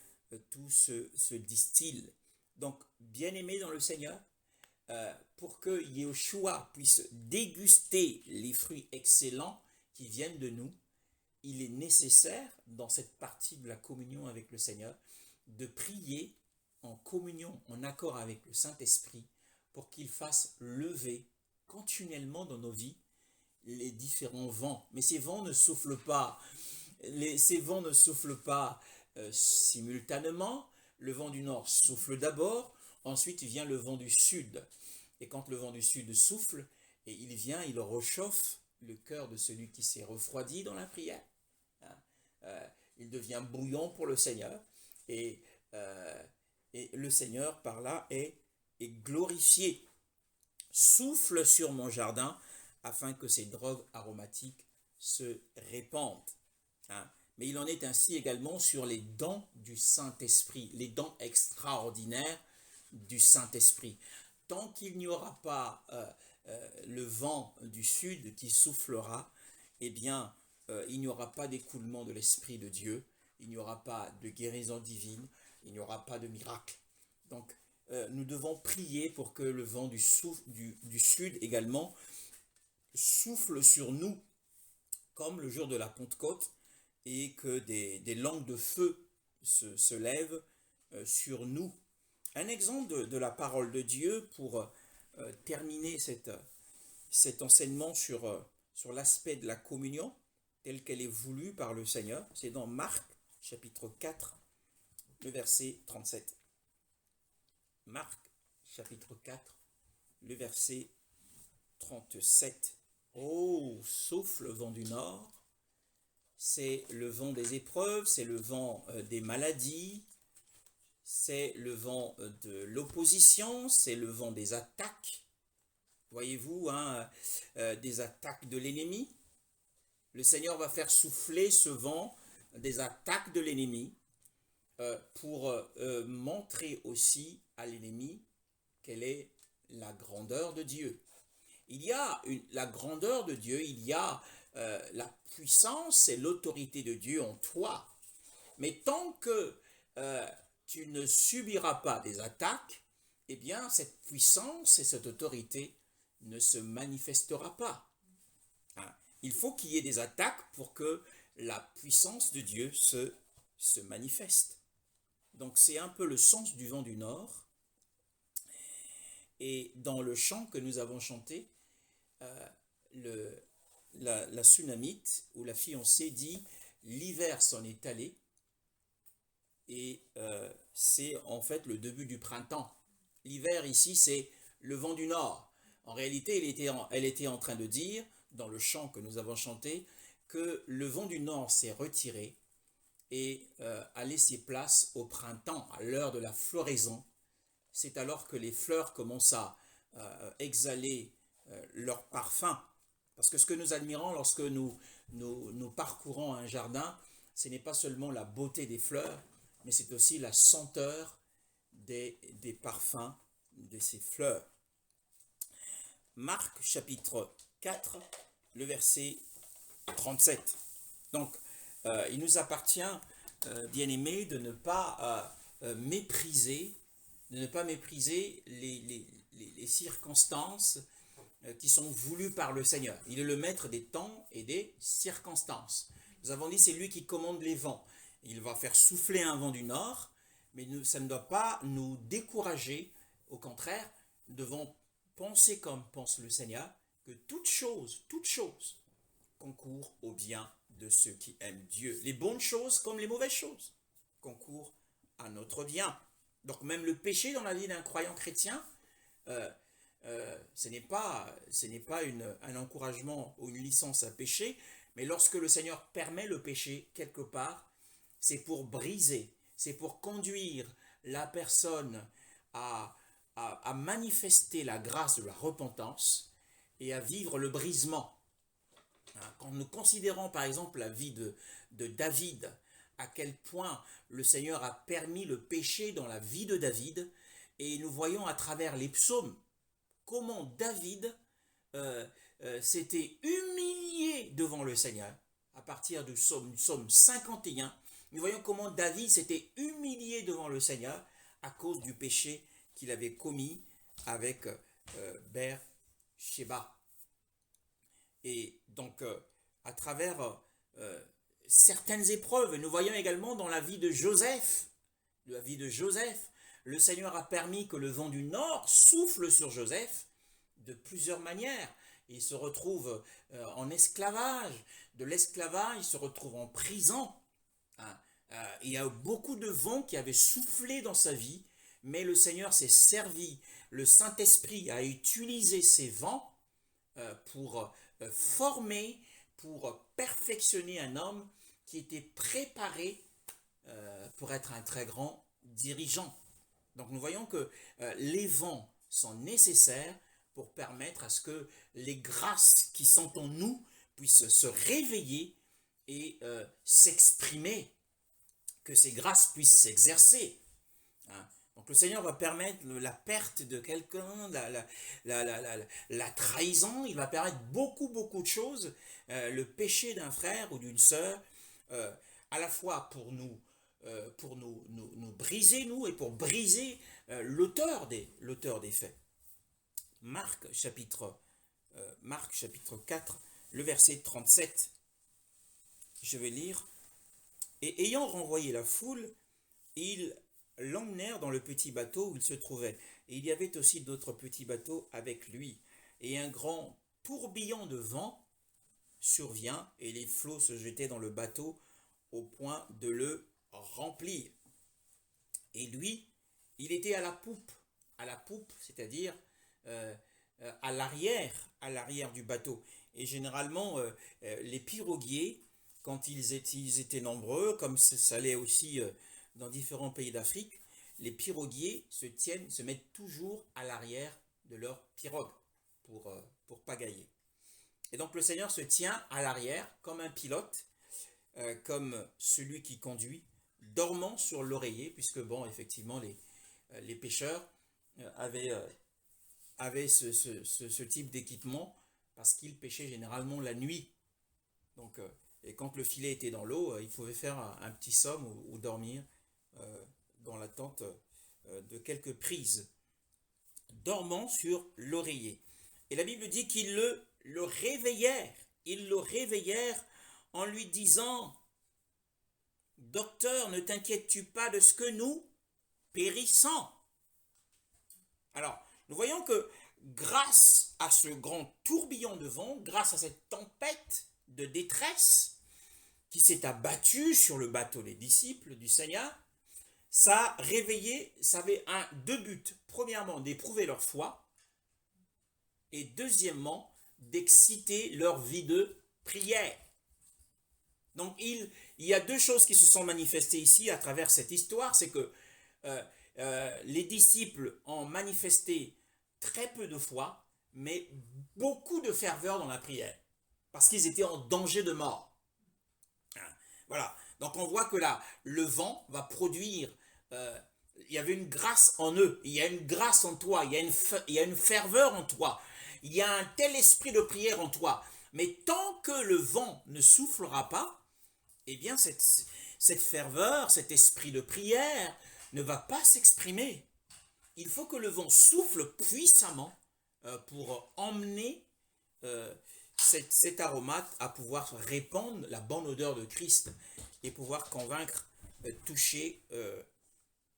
tout se distille. Donc, bien-aimés dans le Seigneur, pour que Yeshua puisse déguster les fruits excellents qui viennent de nous, il est nécessaire, dans cette partie de la communion avec le Seigneur, de prier en communion, en accord avec le Saint-Esprit, pour qu'il fasse lever continuellement dans nos vies les différents vents. Mais ces vents ne soufflent pas, simultanément. Le vent du nord souffle d'abord, ensuite vient le vent du sud. Et quand le vent du sud souffle, et il réchauffe le cœur de celui qui s'est refroidi dans la prière. Il devient bouillant pour le Seigneur, et le Seigneur par là est glorifié. Souffle sur mon jardin afin que ces drogues aromatiques se répandent. Mais il en est ainsi également sur les dons du Saint-Esprit, les dons extraordinaires du Saint-Esprit. Tant qu'il n'y aura pas le vent du sud qui soufflera, eh bien, il n'y aura pas d'écoulement de l'Esprit de Dieu, il n'y aura pas de guérison divine, il n'y aura pas de miracle. Donc, nous devons prier pour que le vent du sud également souffle sur nous, comme le jour de la Pentecôte, et que des langues de feu se lèvent sur nous. Un exemple de la parole de Dieu pour terminer cet enseignement sur l'aspect de la communion, telle qu'elle est voulue par le Seigneur, c'est dans Marc, chapitre 4, le verset 37. Marc, chapitre 4, le verset 37. Oh, souffle le vent du nord. C'est le vent des épreuves, c'est le vent des maladies, c'est le vent de l'opposition, c'est le vent des attaques. Voyez-vous, hein, des attaques de l'ennemi. Le Seigneur va faire souffler ce vent des attaques de l'ennemi pour montrer aussi à l'ennemi quelle est la grandeur de Dieu. Il y a la grandeur de Dieu, il y a la puissance et l'autorité de Dieu en toi. Mais tant que tu ne subiras pas des attaques, eh bien cette puissance et cette autorité ne se manifestera pas. Hein? Il faut qu'il y ait des attaques pour que la puissance de Dieu se manifeste. Donc c'est un peu le sens du vent du nord. Et dans le chant que nous avons chanté, la Sunamite ou la fiancée dit « L'hiver s'en est allé » et c'est en fait le début du printemps. L'hiver ici, c'est le vent du nord. En réalité, elle était en train de dire, dans le chant que nous avons chanté, que le vent du nord s'est retiré et a laissé place au printemps, à l'heure de la floraison. C'est alors que les fleurs commencent à exhaler leur parfum. Parce que ce que nous admirons lorsque nous parcourons un jardin, ce n'est pas seulement la beauté des fleurs, mais c'est aussi la senteur des parfums de ces fleurs. Marc chapitre 4, le verset 37. Donc, il nous appartient, bien-aimés, de ne pas mépriser les circonstances qui sont voulues par le Seigneur. Il est le maître des temps et des circonstances. Nous avons dit, c'est lui qui commande les vents. Il va faire souffler un vent du nord, mais ça ne doit pas nous décourager. Au contraire, nous devons penser comme pense le Seigneur, que toute chose concourt au bien de ceux qui aiment Dieu. Les bonnes choses comme les mauvaises choses concourent à notre bien. Donc même le péché dans la vie d'un croyant chrétien, ce n'est pas un encouragement ou une licence à pécher, mais lorsque le Seigneur permet le péché quelque part, c'est pour briser, c'est pour conduire la personne à manifester la grâce de la repentance et à vivre le brisement. Quand nous considérons par exemple la vie de David, à quel point le Seigneur a permis le péché dans la vie de David, et nous voyons à travers les psaumes comment David s'était humilié devant le Seigneur. À partir du psaume 51, nous voyons comment David s'était humilié devant le Seigneur à cause du péché qu'il avait commis avec Bathsheba. Et donc, à travers certaines épreuves, nous voyons également dans la vie de Joseph, le Seigneur a permis que le vent du nord souffle sur Joseph de plusieurs manières. Il se retrouve en esclavage. De l'esclavage, il se retrouve en prison. Il y a beaucoup de vents qui avaient soufflé dans sa vie, mais le Seigneur s'est servi, le Saint-Esprit a utilisé ces vents pour former, pour perfectionner un homme qui était préparé pour être un très grand dirigeant. Donc nous voyons que les vents sont nécessaires pour permettre à ce que les grâces qui sont en nous puissent se réveiller et s'exprimer, que ces grâces puissent s'exercer. Donc le Seigneur va permettre la perte de quelqu'un, la trahison, il va permettre beaucoup de choses, le péché d'un frère ou d'une sœur, à la fois pour nous briser, nous, et pour briser l'auteur des faits. Marc chapitre 4, le verset 37, je vais lire. « Et ayant renvoyé la foule, ils l'emmenèrent dans le petit bateau où il se trouvait. Et il y avait aussi d'autres petits bateaux avec lui. Et un grand tourbillon de vent survient, et les flots se jetaient dans le bateau au point de le remplir. Et lui, il était à la poupe, c'est-à-dire à l'arrière du bateau. Et généralement, les piroguiers, quand ils étaient nombreux, comme ça l'est aussi dans différents pays d'Afrique, les piroguiers se mettent toujours à l'arrière de leur pirogue pour pagayer. Et donc le Seigneur se tient à l'arrière comme un pilote, comme celui qui conduit, dormant sur l'oreiller, puisque bon, effectivement, les pêcheurs avaient ce type d'équipement parce qu'ils pêchaient généralement la nuit. Donc, et quand le filet était dans l'eau, ils pouvaient faire un petit somme ou dormir dans l'attente de quelques prises, dormant sur l'oreiller. Et la Bible dit qu'ils le réveillèrent. Ils le réveillèrent en lui disant: Docteur, ne t'inquiètes-tu pas de ce que nous périssons? Alors, nous voyons que grâce à ce grand tourbillon de vent, grâce à cette tempête de détresse qui s'est abattue sur le bateau des disciples du Seigneur, ça a réveillé, ça avait deux buts. Premièrement, d'éprouver leur foi, et deuxièmement, d'exciter leur vie de prière. Donc il y a deux choses qui se sont manifestées ici à travers cette histoire, c'est que les disciples ont manifesté très peu de foi, mais beaucoup de ferveur dans la prière, parce qu'ils étaient en danger de mort. Voilà, donc on voit que là, le vent va produire, il y avait une grâce en eux, il y a une grâce en toi, il y a une ferveur en toi, il y a un tel esprit de prière en toi, mais tant que le vent ne soufflera pas, eh bien cette ferveur, cet esprit de prière ne va pas s'exprimer. Il faut que le vent souffle puissamment pour emmener cet aromate à pouvoir répandre la bonne odeur de Christ et pouvoir convaincre, toucher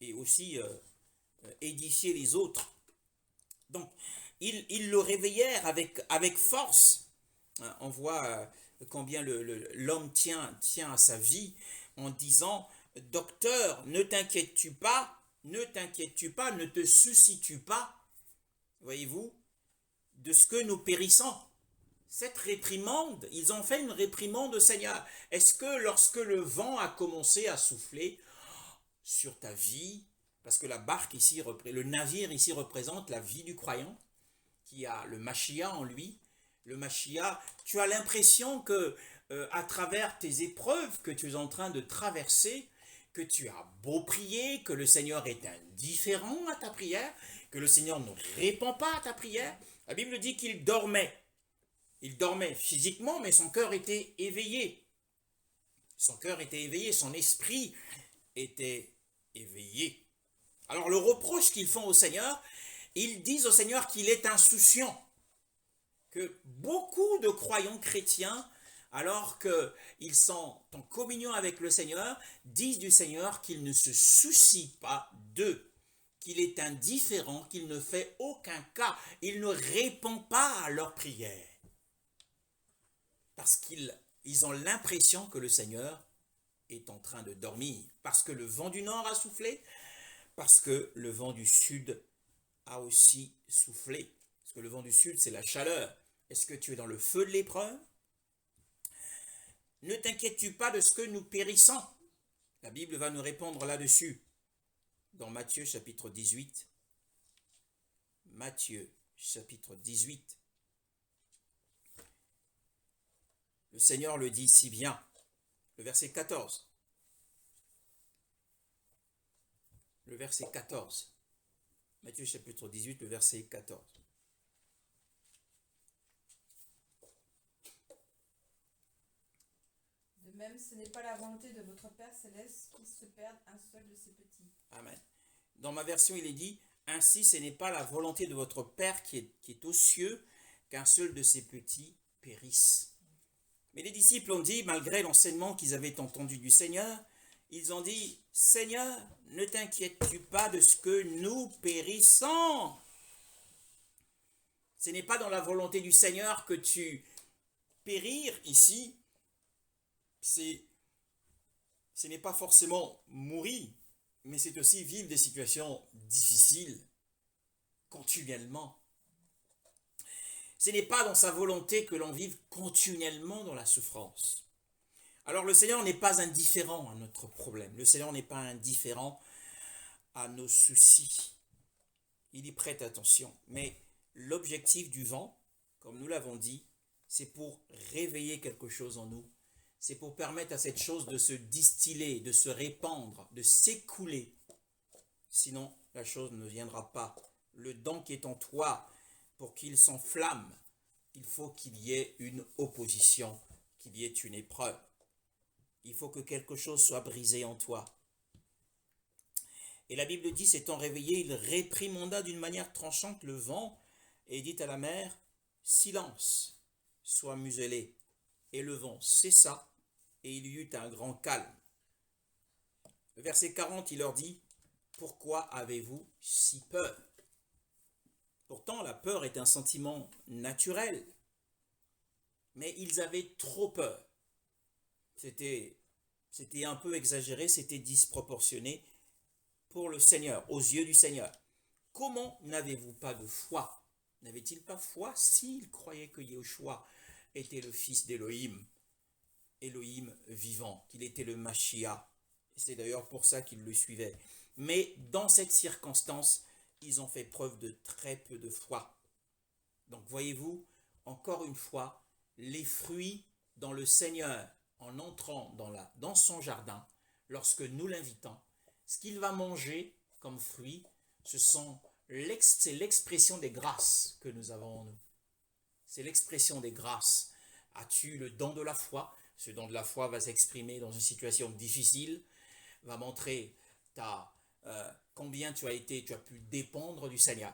et aussi édifier les autres. Donc, ils le réveillèrent avec force. On voit combien l'homme tient à sa vie en disant: Docteur, ne t'inquiètes-tu pas, ne te soucies-tu pas, voyez-vous, de ce que nous périssons. Cette réprimande, ils ont fait une réprimande au Seigneur. Est-ce que lorsque le vent a commencé à souffler sur ta vie, parce que la barque ici, le navire ici représente la vie du croyant, qui a le Mashiach en lui, le Mashiach, tu as l'impression que à travers tes épreuves que tu es en train de traverser, que tu as beau prier, que le Seigneur est indifférent à ta prière, que le Seigneur ne répond pas à ta prière. La Bible dit qu'il dormait. Il dormait physiquement, mais son cœur était éveillé. Son cœur était éveillé, son esprit était éveillé. Alors le reproche qu'ils font au Seigneur, ils disent au Seigneur qu'il est insouciant. Que beaucoup de croyants chrétiens, alors qu'ils sont en communion avec le Seigneur, disent du Seigneur qu'il ne se soucie pas d'eux, qu'il est indifférent, qu'il ne fait aucun cas, il ne répond pas à leurs prières. Parce qu'ils ont l'impression que le Seigneur est en train de dormir, parce que le vent du nord a soufflé, parce que le vent du sud a aussi soufflé. Parce que le vent du sud, c'est la chaleur. Est-ce que tu es dans le feu de l'épreuve? Ne t'inquiètes-tu pas de ce que nous périssons? La Bible va nous répondre là-dessus. Dans Matthieu chapitre 18. Matthieu chapitre 18. Le Seigneur le dit si bien. Le verset 14. Le verset 14. Matthieu chapitre 18, le verset 14. De même, ce n'est pas la volonté de votre Père céleste qu'il se perde un seul de ses petits. Amen. Dans ma version, il est dit: ainsi, ce n'est pas la volonté de votre Père qui est aux cieux qu'un seul de ses petits périsse. Mais les disciples ont dit, malgré l'enseignement qu'ils avaient entendu du Seigneur, ils ont dit: Seigneur, ne t'inquiètes-tu pas de ce que nous périssons? Ce n'est pas dans la volonté du Seigneur que tu périr ici. Ce n'est pas forcément mourir, mais c'est aussi vivre des situations difficiles, continuellement. Ce n'est pas dans sa volonté que l'on vive continuellement dans la souffrance. Alors le Seigneur n'est pas indifférent à notre problème. Le Seigneur n'est pas indifférent à nos soucis. Il y prête attention. Mais l'objectif du vent, comme nous l'avons dit, c'est pour réveiller quelque chose en nous. C'est pour permettre à cette chose de se distiller, de se répandre, de s'écouler. Sinon, la chose ne viendra pas. Le don qui est en toi, pour qu'il s'enflamme, il faut qu'il y ait une opposition, qu'il y ait une épreuve. Il faut que quelque chose soit brisé en toi. Et la Bible dit, s'étant réveillé, il réprimanda d'une manière tranchante le vent et dit à la mer, « Silence, sois muselé. » Et le vent cessa et il y eut un grand calme. Verset 40, il leur dit, « Pourquoi avez-vous si peur ?» Pourtant, la peur est un sentiment naturel, mais ils avaient trop peur. C'était un peu exagéré, c'était disproportionné pour le Seigneur, aux yeux du Seigneur. Comment n'avez-vous pas de foi? N'avait-il pas foi s'il croyait que Yahushua était le fils d'Élohim, Élohim vivant, qu'il était le Mashiach? C'est d'ailleurs pour ça qu'ils le suivaient. Mais dans cette circonstance, ils ont fait preuve de très peu de foi. Donc voyez-vous, encore une fois, les fruits dans le Seigneur, en entrant dans son jardin, lorsque nous l'invitons, ce qu'il va manger comme fruit, c'est l'expression des grâces que nous avons en nous. C'est l'expression des grâces. As-tu le don de la foi? Ce don de la foi va s'exprimer dans une situation difficile, va montrer combien tu as pu dépendre du Seigneur.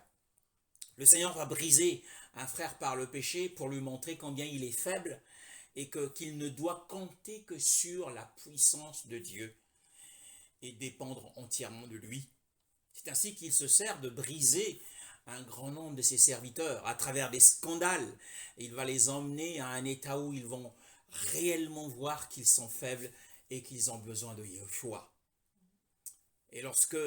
Le Seigneur va briser un frère par le péché pour lui montrer combien il est faible et qu'il ne doit compter que sur la puissance de Dieu et dépendre entièrement de lui. C'est ainsi qu'il se sert de briser un grand nombre de ses serviteurs à travers des scandales. Il va les emmener à un état où ils vont réellement voir qu'ils sont faibles et qu'ils ont besoin de Yahushua. Et lorsque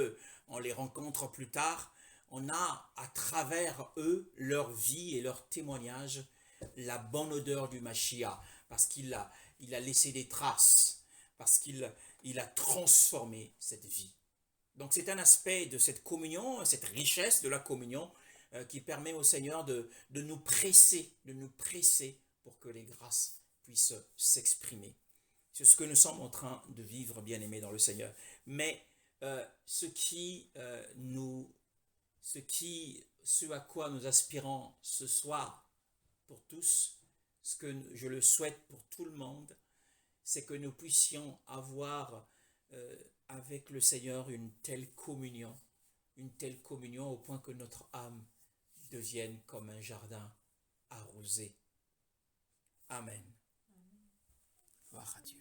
on les rencontre plus tard, on a à travers eux, leur vie et leur témoignage, la bonne odeur du Mashiach, parce qu'il a laissé des traces, parce qu'il a transformé cette vie. Donc c'est un aspect de cette communion, cette richesse de la communion qui permet au Seigneur de nous presser pour que les grâces puissent s'exprimer. C'est ce que nous sommes en train de vivre, bien-aimés dans le Seigneur. Mais ce à quoi nous aspirons ce soir pour tous, ce que je le souhaite pour tout le monde, c'est que nous puissions avoir avec le Seigneur une telle communion au point que notre âme devienne comme un jardin arrosé. Amen. Gloire à Dieu.